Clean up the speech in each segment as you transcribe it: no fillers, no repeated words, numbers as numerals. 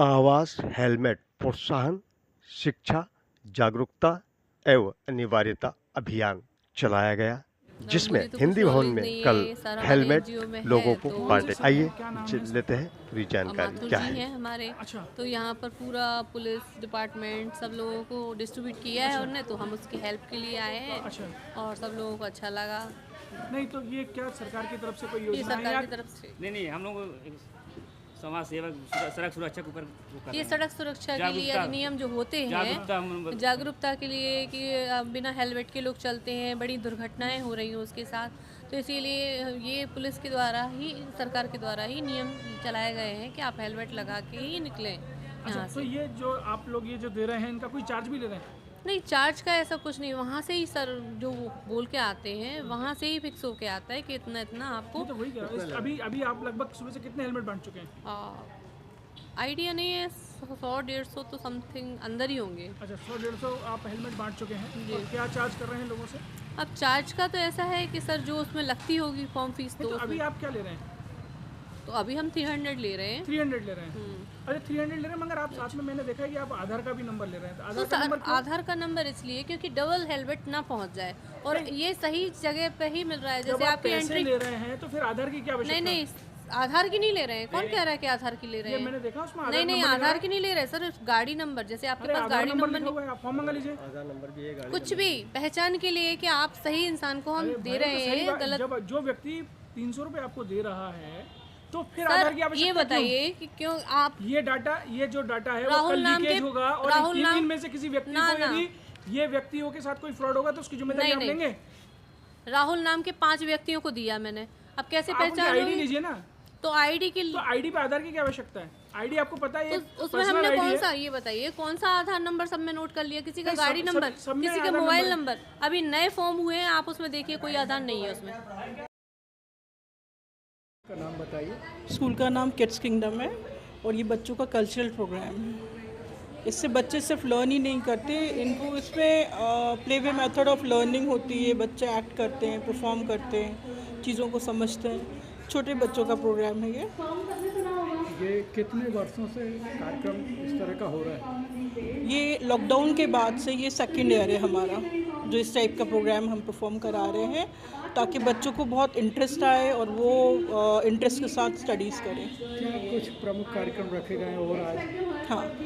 आवास हेलमेट प्रोत्साहन, शिक्षा, जागरूकता एवं अनिवार्यता अभियान चलाया गया, जिसमें मुझे तो कुछ हिंदी भवन नॉलेज में नहीं है, कल ये सारा हमारे हेलमेट एनजीओ में लोगों है। को तो बांटे। आइए क्या नाम है लेते हैं पूरी जानकारी माथुर क्या जी है। हैं हमारे। अच्छा। तो यहाँ पर पूरा पुलिस डिपार्टमेंट सब लोगों को डिस्ट्रीब्यूट किया है उन्होंने, तो हम उसकी हेल्प के लिए आए हैं अच्छा। और सब लोगों को अच्छा लगा। नहीं तो ये क्या सरकार की तरफ से कोई ये योजना है सरकार या की तरफ से नहीं हम लोग समाज सेवक सड़क सुरक्षा के ऊपर वो कर रहे ये हैं। सड़क सुरक्षा के लिए जागरूकता- अधिनियम जो होते जागरूकता हैं, जागरूकता के लिए कि बिना हेलमेट के लोग चलते हैं, बड़ी दुर्घटनाएं हो रही हैं उसके साथ, तो इसीलिए ये पुलिस के द्वारा ही, सरकार के द्वारा ही नियम चलाए गए हैं कि आप हेलमेट लगा के ही निकलें अच्छा, यहाँ तो से। ये जो आप लोग ये जो दे रहे हैं इनका कोई चार्ज भी ले रहे हैं? नहीं, चार्ज का ऐसा कुछ नहीं, वहाँ से ही सर जो वो बोल के आते हैं वहाँ से ही फिक्स होके आता है कि इतना इतना आपको। नहीं तो वही क्या अभी आप लगभग सुबह से कितने हेलमेट बांट चुके हैं? आइडिया नहीं है, 100-150 तो समथिंग अंदर ही होंगे। अच्छा, 100-150 आप हेलमेट बांट चुके हैं। और क्या चार्ज कर रहे हैं लोगों से? अब चार्ज का तो ऐसा है कि सर जो उसमें लगती होगी फॉर्म फीस, नहीं, तो तो अभी उसमें आप क्या ले रहे हैं? तो अभी हम 300 ले रहे हैं। 300 ले रहे हैं। अरे 300 ले रहे हैं, मगर आप साथ में मैंने देखा है कि आप आधार का भी नंबर ले रहे हैं। तो तो आधार का नंबर क्यों? आधार का नंबर इसलिए क्योंकि डबल हेलमेट ना पहुंच जाए, और ये सही जगह पे ही मिल रहा है। जब जैसे आप आपकी पैसे एंट्री, ले रहे हैं तो फिर आधार की क्या आवश्यकता? नहीं आधार की नहीं ले रहे हैं। कौन कह रहा है कि आधार की ले रहे ये हैं? मैंने देखा उसमें आधार नहीं नंबर आधार की नहीं ले रहे सर, गाड़ी नंबर, जैसे आपके अरे पास आधार गाड़ी नंबर नंबर लिखा हुआ है, आप फॉर्म मंगा लीजिए। कुछ भी पहचान के लिए कि आप सही इंसान को हम अरे दे भाई, रहे तो सही हैं, बात- गलत। जब जो व्यक्ति 300 रुपये आपको दे रहा है तो फिर सर आधार की आवश्यकता ये बताइए कि क्यों आप क्यों? ये जो डाटा है वो राहुल कल नाम लीकेज के- होगा, और राहुल नाम- इनमें से किसी व्यक्ति ना, को ना। यदि ये व्यक्तियों के साथ कोई फ्रॉड होगा तो उसकी जिम्मेदारी आप नहीं। लेंगे? राहुल नाम के 5 व्यक्तियों को दिया मैंने, अब कैसे आप उनकी पहचान आईडी होगी? लीजिए ना। तो आईडी के तो आईडी पे आधार की क्या आवश्यकता है? आईडी आपको पता है, तो उसमें पर्सनल हमने आईडी कौन है। सा, ये बताइए कौन सा आधार नंबर सब में नोट कर लिया, किसी का नहीं, गाड़ी सब नंबर, में किसी का आधार मोबाइल नंबर। नंबर। अभी नए फॉर्म हुए हैं, आप उसमें देखिए कोई आधार नहीं है उसमें। का नाम बताइए। स्कूल का नाम किड्स किंगडम है और ये बच्चों का कल्चरल प्रोग्राम है। इससे बच्चे सिर्फ लर्न ही नहीं करते, इनको इसमें play way method of learning होती है। बच्चे एक्ट करते हैं, परफॉर्म करते हैं, चीज़ों को समझते हैं। छोटे बच्चों का प्रोग्राम है ये कितने वर्षों से कार्यक्रम इस तरह का हो रहा है? ये लॉकडाउन के बाद से ये सेकेंड ईयर है हमारा, जो इस टाइप का प्रोग्राम हम परफॉर्म करा रहे हैं, ताकि बच्चों को बहुत इंटरेस्ट आए और वो इंटरेस्ट के साथ स्टडीज़ करें। क्या कुछ प्रमुख कार्यक्रम रखे गए हैं और आज? हाँ,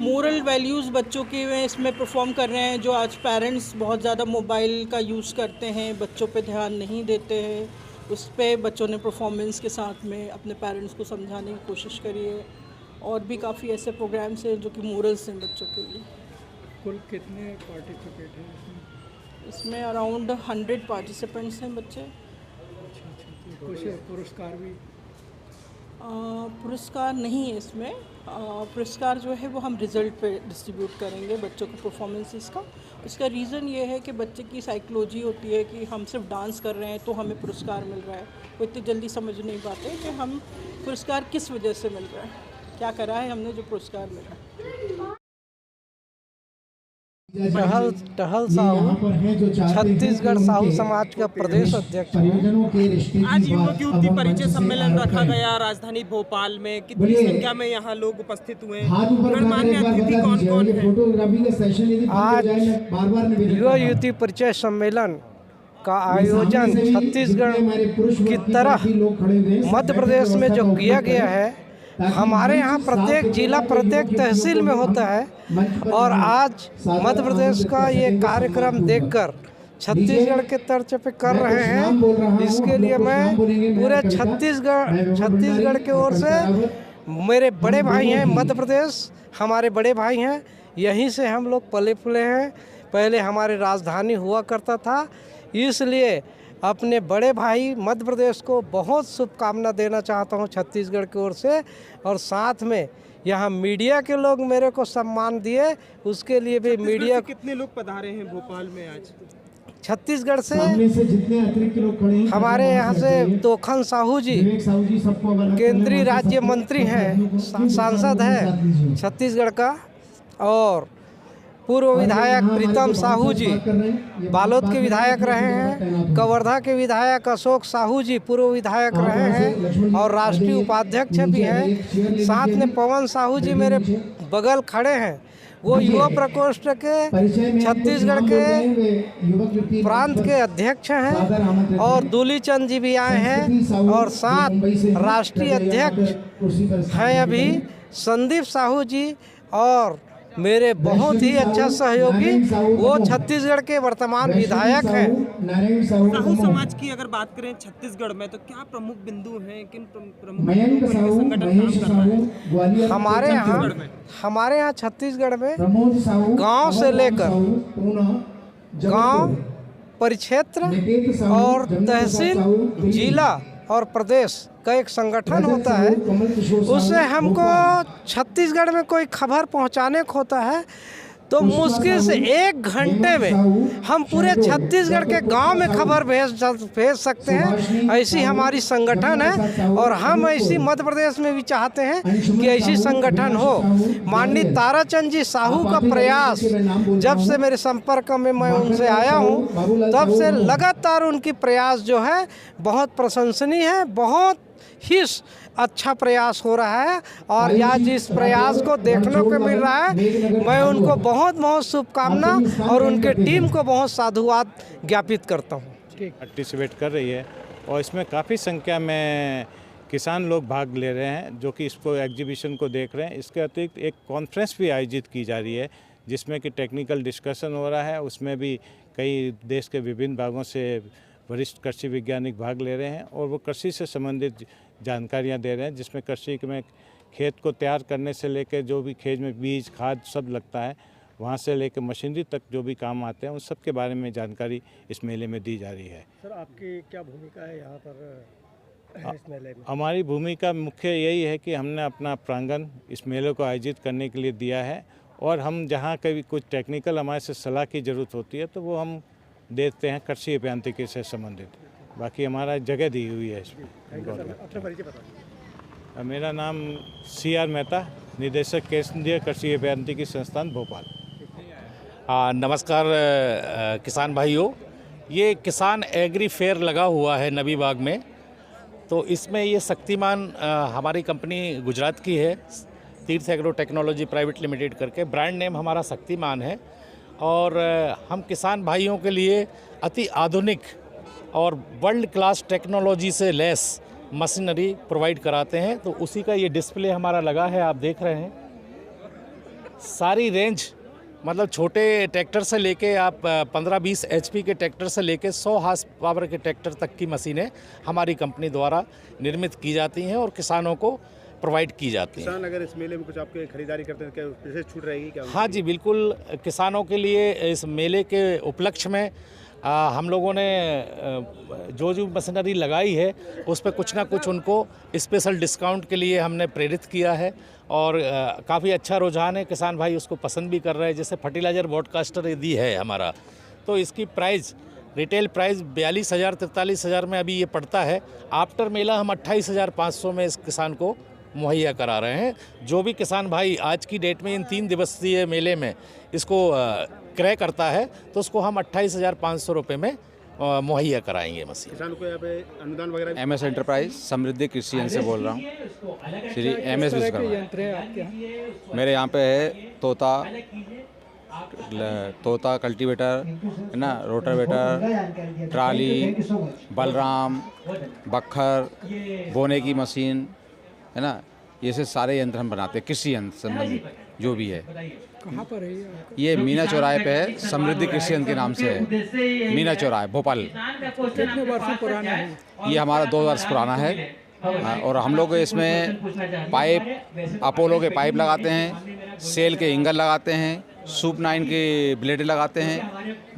मोरल वैल्यूज़ बच्चों के में इसमें परफॉर्म कर रहे हैं। जो आज पेरेंट्स बहुत ज़्यादा मोबाइल का यूज़ करते हैं, बच्चों पे ध्यान नहीं देते हैं, उस पर बच्चों ने परफॉर्मेंस के साथ में अपने पेरेंट्स को समझाने की कोशिश करी है। और भी काफ़ी ऐसे प्रोग्राम्स हैं जो कि मोरल्स हैं बच्चों के लिए। कुल कितने पार्टिसिपेट हैं इसमें? इसमें अराउंड 100 पार्टिसिपेंट्स हैं बच्चे। अच्छा, कुछ पुरस्कार भी? पुरस्कार नहीं है इसमें। पुरस्कार जो है वो हम रिज़ल्ट पे डिस्ट्रीब्यूट करेंगे बच्चों के परफॉर्मेंसेस का। उसका रीज़न ये है कि बच्चे की साइकोलॉजी होती है कि हम सिर्फ डांस कर रहे हैं तो हमें पुरस्कार मिल रहा है। वो इतनी जल्दी समझ नहीं पाते कि हम पुरस्कार किस वजह से मिल रहा है, क्या करा है हमने जो पुरस्कार मिला है। टहल साहू छत्तीसगढ़ साहू समाज का प्रदेश अध्यक्ष हूँ। आज युवक युवती परिचय सम्मेलन रखा गया राजधानी भोपाल में। कितनी संख्या में यहाँ लोग उपस्थित हुए? गणमान्य अतिथि कौन कौन है? आज युवा युवती परिचय सम्मेलन का आयोजन छत्तीसगढ़ की तरह मध्य प्रदेश में जो किया गया है, हमारे यहाँ प्रत्येक जिला प्रत्येक तहसील में होता है। और आज मध्य प्रदेश का ये कार्यक्रम देखकर छत्तीसगढ़ के तर्ज पे कर रहे हैं। इसके लिए मैं पूरे छत्तीसगढ़ की ओर से, मेरे बड़े भाई हैं मध्य प्रदेश, हमारे बड़े भाई हैं, यहीं से हम लोग पले फूले हैं। पहले हमारी राजधानी हुआ करता था, इसलिए अपने बड़े भाई मध्य प्रदेश को बहुत शुभकामना देना चाहता हूं छत्तीसगढ़ की ओर से। और साथ में यहाँ मीडिया के लोग मेरे को सम्मान दिए, उसके लिए भी मीडिया। कितने लोग पधारे हैं भोपाल में आज? छत्तीसगढ़ से हमारे यहाँ से तोखन साहू जी केंद्रीय राज्य मंत्री हैं, सांसद हैं छत्तीसगढ़ का। और पूर्व विधायक प्रीतम साहू जी बालोद के विधायक रहे हैं, कवर्धा के विधायक अशोक साहू जी पूर्व विधायक रहे हैं और राष्ट्रीय उपाध्यक्ष भी हैं। साथ में पवन साहू जी मेरे बगल खड़े हैं, वो युवा प्रकोष्ठ के छत्तीसगढ़ के प्रांत के अध्यक्ष हैं और दूली चंद जी भी आए हैं और साथ राष्ट्रीय अध्यक्ष हैं अभी संदीप साहू जी और मेरे बहुत ही अच्छा सहयोगी वो छत्तीसगढ़ के वर्तमान विधायक हैं। साहू समाज की अगर बात करें छत्तीसगढ़ में तो क्या प्रमुख बिंदु हैं, किन प्रमुख बिंदुओं पर ये संगठन काम कर रहा है? हमारे यहाँ छत्तीसगढ़ में गांव से लेकर गांव परिक्षेत्र और तहसील जिला और प्रदेश का एक संगठन होता है। उससे हमको छत्तीसगढ़ में कोई खबर पहुंचाने को होता है तो मुश्किल से 1 घंटे में हम पूरे छत्तीसगढ़ के गांव में खबर भेज सकते हैं। ऐसी हमारी संगठन है और हम ऐसी मध्य प्रदेश में भी चाहते हैं कि ऐसी संगठन हो। माननीय ताराचंद जी साहू का प्रयास, जब से मेरे संपर्क में मैं उनसे आया हूं तब से लगातार उनकी प्रयास जो है बहुत प्रशंसनीय है, बहुत ही अच्छा प्रयास हो रहा है और आज इस प्रयास को देखने को मिल रहा है। मैं उनको बहुत बहुत शुभकामना और उनके टीम को बहुत साधुवाद ज्ञापित करता हूँ। पार्टिसिपेट कर रही है और इसमें काफ़ी संख्या में किसान लोग भाग ले रहे हैं जो कि इसको एग्जीबिशन को देख रहे हैं। इसके अतिरिक्त एक कॉन्फ्रेंस भी आयोजित की जा रही है जिसमें कि टेक्निकल डिस्कशन हो रहा है। उसमें भी कई देश के विभिन्न भागों से वरिष्ठ कृषि वैज्ञानिक भाग ले रहे हैं और वो कृषि से संबंधित जानकारियां दे रहे हैं, जिसमें कृषि में खेत को तैयार करने से लेकर जो भी खेत में बीज खाद सब लगता है वहाँ से लेकर मशीनरी तक जो भी काम आते हैं उन सब के बारे में जानकारी इस मेले में दी जा रही है। सर, आपकी क्या भूमिका है यहाँ पर इस मेले में? हमारी भूमिका मुख्य यही है कि हमने अपना प्रांगण इस मेले को आयोजित करने के लिए दिया है और हम जहाँ कभी कुछ टेक्निकल हमारे से सलाह की ज़रूरत होती है तो वो हम देते हैं कृषि अभियांत्रिकी से संबंधित। बाकी हमारा जगह दी हुई है इसमें। अपना परिचय बताइए। मेरा नाम CR मेहता, निदेशक केंद्रीय कृषि अभियांत्रिकी संस्थान भोपाल। नमस्कार किसान भाइयों, ये किसान एग्री फेयर लगा हुआ है नबी बाग में। तो इसमें ये शक्तिमान हमारी कंपनी गुजरात की है, तीर्थ एग्रो टेक्नोलॉजी प्राइवेट लिमिटेड करके, ब्रांड नेम हमारा शक्तिमान है और हम किसान भाइयों के लिए अति आधुनिक और वर्ल्ड क्लास टेक्नोलॉजी से लेस मशीनरी प्रोवाइड कराते हैं। तो उसी का ये डिस्प्ले हमारा लगा है, आप देख रहे हैं। सारी रेंज मतलब छोटे ट्रैक्टर से लेके आप 15-20 HP के ट्रैक्टर से लेके 100 हॉर्स पावर के ट्रैक्टर तक की मशीनें हमारी कंपनी द्वारा निर्मित की जाती हैं और किसानों को प्रोवाइड की जाती हैं। किसान अगर इस मेले में कुछ आपके खरीदारी करते हैं क्या विशेष छूट रहेगी क्या? हाँ जी, बिल्कुल। किसानों के लिए इस मेले के उपलक्ष्य में हम लोगों ने जो मशीनरी लगाई है उस पर कुछ ना कुछ उनको स्पेशल डिस्काउंट के लिए हमने प्रेरित किया है और काफ़ी अच्छा रुझान है। किसान भाई उसको पसंद भी कर रहे हैं। जैसे फर्टिलाइज़र ब्रॉडकास्टर यदि है हमारा, तो इसकी प्राइस रिटेल प्राइस 42,000-43,000 में अभी ये पड़ता है। आफ्टर मेला हम 28,500 में इस किसान को मुहैया करा रहे हैं। जो भी किसान भाई आज की डेट में इन 3 दिवसीय मेले में इसको क्रय करता है तो उसको हम 28,500 रुपये में मुहैया कराएंगे मशीन। किसानों को यहाँ पे अनुदान वगैरह? MS एंटरप्राइज समृद्धि कृषि यंत्र से बोल रहा हूँ, श्री MS विश्वकर्मा। यंत्र है आपके यहाँ? मेरे यहाँ पे है तोता कल्टीवेटर है ना, रोटावेटर, ट्राली, बलराम, बखर, बोने की मशीन है ना, ये से सारे यंत्र हम बनाते हैं। कृषि यंत्र संबंधित जो भी है। कहाँ पर है ये मीना चौराहे पे है, समृद्धि कृषि यंत्र के नाम से है, मीना चौराहे भोपाल। कितने वर्षों पुराना है? ये हमारा 2 वर्ष पुराना है और हम लोग इसमें पाइप, अपोलो के पाइप लगाते हैं, सेल के इंगल लगाते हैं, सूप 9 के ब्लेडें लगाते हैं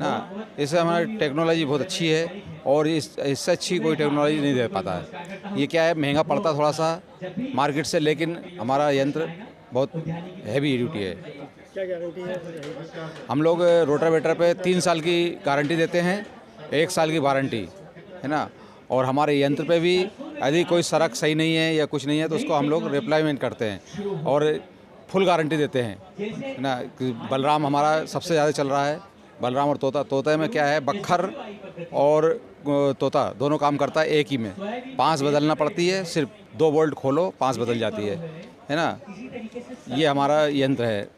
ना। इससे हमारी टेक्नोलॉजी बहुत अच्छी है और इससे अच्छी कोई टेक्नोलॉजी नहीं दे पाता है। ये क्या है, महंगा पड़ता थोड़ा सा मार्केट से, लेकिन हमारा यंत्र बहुत हैवी ड्यूटी है। क्या गारंटी है? हम लोग रोटावेटर पे 3 साल की गारंटी देते हैं, 1 साल की वारंटी है ना। और हमारे यंत्र पे भी यदि कोई सड़क सही नहीं है या कुछ नहीं है तो उसको हम लोग रिप्लेसमेंट करते हैं। और फुल गारंटी देते हैं ना। बलराम हमारा सबसे ज़्यादा चल रहा है, बलराम और तोता। तोते में क्या है, बक्खर और तोता दोनों काम करता है एक ही में। 5 बदलना पड़ती है, सिर्फ 2 बोल्ट खोलो 5 बदल जाती है ना। ये हमारा यंत्र है।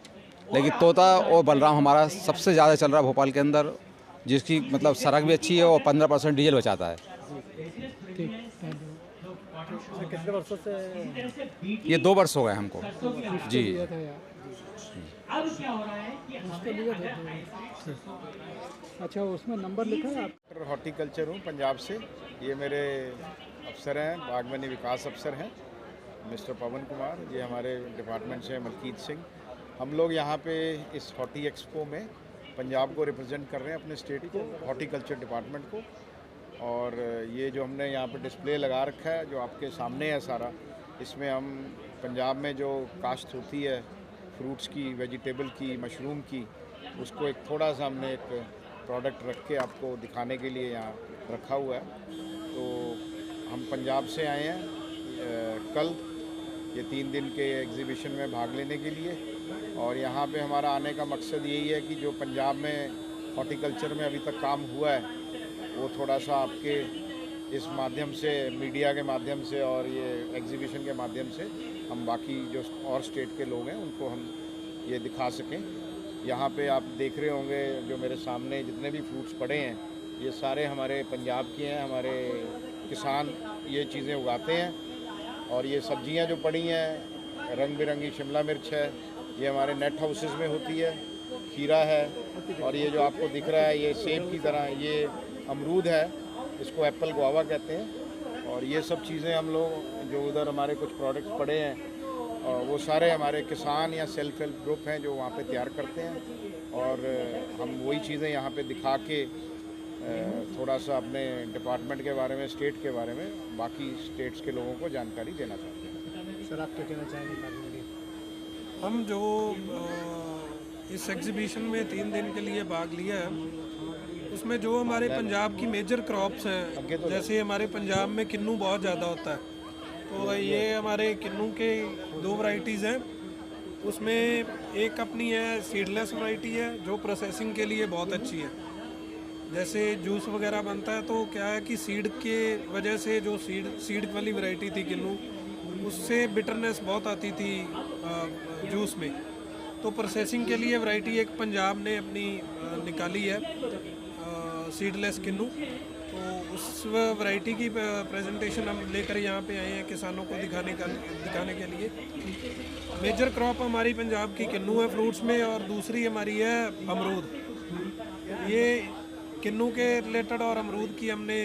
लेकिन तोता और बलराम हमारा सबसे ज़्यादा चल रहा है भोपाल के अंदर, जिसकी मतलब सड़क भी अच्छी है और 15% डीजल बचाता है। कितने वर्षों से? ये 2 वर्ष हो गए हमको जी। अच्छा, उसमें नंबर लिखा है आप? हॉर्टिकल्चर हूँ पंजाब से। ये मेरे अफसर हैं, बागवानी विकास अफसर हैं मिस्टर पवन कुमार। ये हमारे डिपार्टमेंट से मलकीत सिंह। हम लोग यहाँ पे इस हॉर्टी एक्सपो में पंजाब को रिप्रेजेंट कर रहे हैं, अपने स्टेट को, हॉर्टिकल्चर डिपार्टमेंट को। और ये जो हमने यहाँ पे डिस्प्ले लगा रखा है, जो आपके सामने है सारा, इसमें हम पंजाब में जो काश्त होती है फ्रूट्स की, वेजिटेबल की, मशरूम की, उसको एक थोड़ा सा हमने एक प्रोडक्ट रख के आपको दिखाने के लिए यहाँ रखा हुआ है। तो हम पंजाब से आए हैं कल ये 3 दिन के एग्जीबिशन में भाग लेने के लिए। और यहाँ पे हमारा आने का मकसद यही है कि जो पंजाब में हॉर्टिकल्चर में अभी तक काम हुआ है वो थोड़ा सा आपके इस माध्यम से, मीडिया के माध्यम से और ये एग्जीबिशन के माध्यम से हम बाकी जो और स्टेट के लोग हैं उनको हम ये दिखा सकें। यहाँ पे आप देख रहे होंगे जो मेरे सामने जितने भी फ्रूट्स पड़े हैं ये सारे हमारे पंजाब के हैं। हमारे किसान ये चीज़ें उगाते हैं। और ये सब्जियाँ जो पड़ी हैं, रंग बिरंगी शिमला मिर्च है, ये हमारे नेट हाउसेस में होती है, खीरा है, और ये जो आपको दिख रहा है ये सेब की तरह, ये अमरूद है, इसको एप्पल गुआवा कहते हैं। और ये सब चीज़ें हम लोग जो उधर हमारे कुछ प्रोडक्ट्स पड़े हैं वो सारे हमारे किसान या सेल्फ हेल्प ग्रुप हैं जो वहाँ पे तैयार करते हैं। और हम वही चीज़ें यहाँ पे दिखा के थोड़ा सा अपने डिपार्टमेंट के बारे में, स्टेट के बारे में बाकी स्टेट्स के लोगों को जानकारी देना चाहते हैं। सर, आप क्या कहना चाहेंगे? हम जो इस एग्जीबिशन में 3 दिन के लिए भाग लिया है, उसमें जो हमारे पंजाब की मेजर क्रॉप्स हैं, जैसे हमारे पंजाब में किन्नू बहुत ज़्यादा होता है, तो ये हमारे किन्नू के 2 वैरायटीज़ हैं। उसमें एक अपनी है सीडलेस वैरायटी है जो प्रोसेसिंग के लिए बहुत अच्छी है। जैसे जूस वगैरह बनता है तो क्या है कि सीड के वजह से जो सीड वाली वैरायटी थी किन्नू, उससे बिटरनेस बहुत आती थी जूस में। तो प्रोसेसिंग के लिए वैरायटी एक पंजाब ने अपनी निकाली है सीडलेस किन्नू। तो उस वैरायटी की प्रेजेंटेशन हम लेकर यहाँ पे आए हैं किसानों को दिखाने के लिए। मेजर क्रॉप हमारी पंजाब की किन्नू है फ्रूट्स में, और दूसरी हमारी है अमरूद। ये किन्नू के रिलेटेड और अमरूद की हमने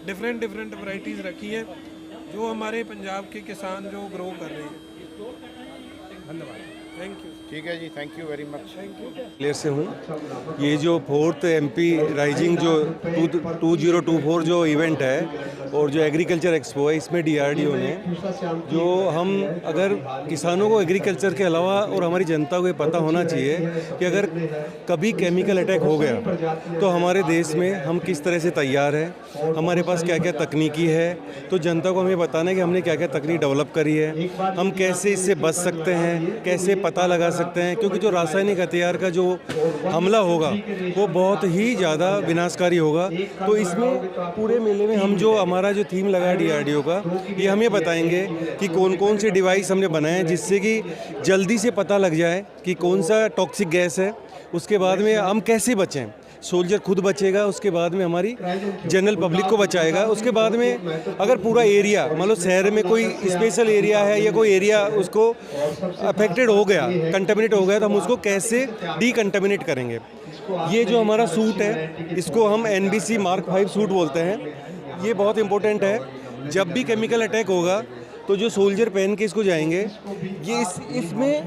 डिफरेंट वैरायटीज़ रखी हैं जो हमारे पंजाब के किसान जो ग्रो कर रहे हैं। धन्यवाद, थैंक यू। ठीक है जी, thank you very much. Clear से हूँ। ये जो 4th MP राइजिंग जो 2024 जो इवेंट है और जो एग्रीकल्चर एक्सपो है, इसमें DRDO ने जो हम अगर किसानों को एग्रीकल्चर के अलावा और हमारी जनता को ये पता होना चाहिए कि अगर कभी केमिकल अटैक हो गया तो हमारे देश में हम किस तरह से तैयार हैं, हमारे पास क्या क्या तकनीकी है। तो जनता को हमें बताना है कि हमने क्या क्या तकनीक डेवलप करी है, हम कैसे इससे बच सकते हैं, कैसे पता लगा सकते हैं। क्योंकि जो रासायनिक हथियार का जो हमला होगा वो बहुत ही ज़्यादा विनाशकारी होगा। तो इसमें पूरे मेले में हम जो हमारा जो थीम लगा है DRDO का, ये हम ये बताएंगे कि कौन कौन से डिवाइस हमने बनाए हैं जिससे कि जल्दी से पता लग जाए कि कौन सा टॉक्सिक गैस है, उसके बाद में हम कैसे बचें। सोल्जर खुद बचेगा, उसके बाद में हमारी जनरल पब्लिक को बचाएगा। उसके बाद में अगर पूरा एरिया, मान लो शहर में कोई स्पेशल एरिया है या कोई एरिया उसको अफेक्टेड हो गया, कंटेमिनेट हो गया, तो हम उसको कैसे डीकंटेमिनेट करेंगे। ये जो हमारा सूट है इसको हम NBC Mark 5 सूट बोलते हैं। ये बहुत इंपॉर्टेंट है। जब भी केमिकल अटैक होगा तो जो सोल्जर पहन के इसको जाएंगे, ये इसमें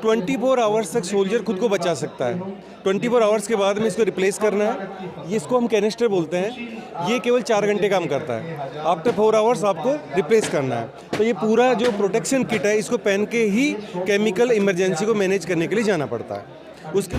24 आवर्स तक सोल्जर खुद को बचा सकता है। 24 आवर्स के बाद में इसको रिप्लेस करना है। ये इसको हम कैनिस्टर बोलते हैं। ये केवल 4 घंटे काम करता है। आफ्टर 4 आवर्स आपको रिप्लेस करना है। तो ये पूरा जो प्रोटेक्शन किट है इसको पहन के ही केमिकल इमरजेंसी को मैनेज करने के लिए जाना पड़ता है। उसके